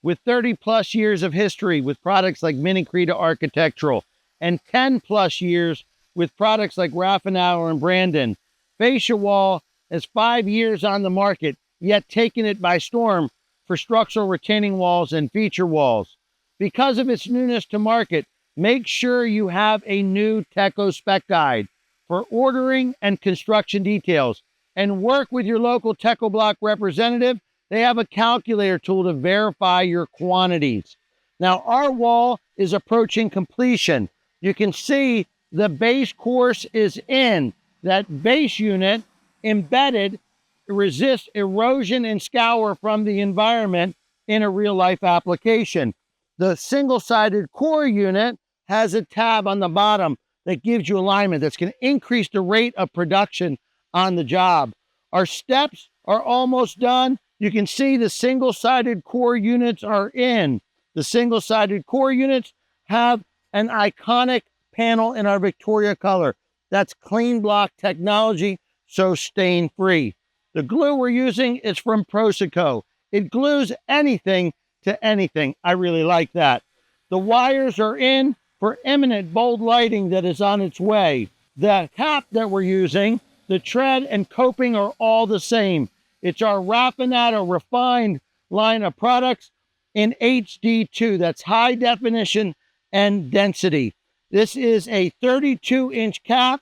with 30 plus years of history with products like Mini Creta Architectural and 10 plus years with products like Raffinato and Brandon. Fascia Wall has 5 years on the market, yet taken it by storm for structural retaining walls and feature walls. Because of its newness to market, make sure you have a new Techo spec guide for ordering and construction details, and work with your local Techo-Bloc representative. They have a calculator tool to verify your quantities. Now, our wall is approaching completion. You can see the base course is in. That base unit embedded resists erosion and scour from the environment in a real-life application. The single-sided core unit has a tab on the bottom that gives you alignment that's going to increase the rate of production on the job. Our steps are almost done. You can see the single-sided core units are in. The single-sided core units have an iconic panel in our Victoria color. That's Klean Block technology, so stain-free. The glue we're using is from Prosico. It glues anything to anything. I really like that. The wires are in for imminent bold lighting that is on its way. The cap that we're using, the tread and coping are all the same. It's our Raffinato refined line of products in HD2. That's high definition and density. This is a 32-inch cap.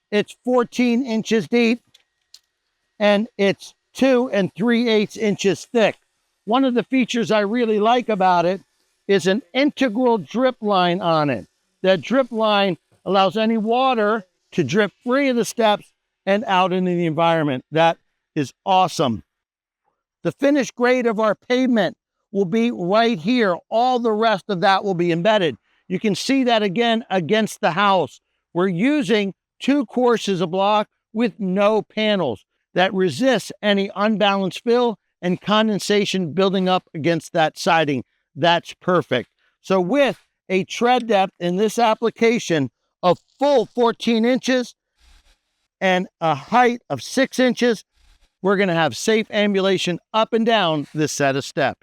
It's 14 inches deep, and it's 2 3/8 inches thick. One of the features I really like about it is an integral drip line on it. That drip line allows any water to drip free of the steps and out into the environment. That is awesome. The finished grade of our pavement will be right here. All the rest of that will be embedded. You can see that again against the house. We're using 2 courses of block with no panels that resists any unbalanced fill and condensation building up against that siding. That's perfect. So with a tread depth in this application of full 14 inches and a height of 6 inches, we're going to have safe ambulation up and down this set of steps.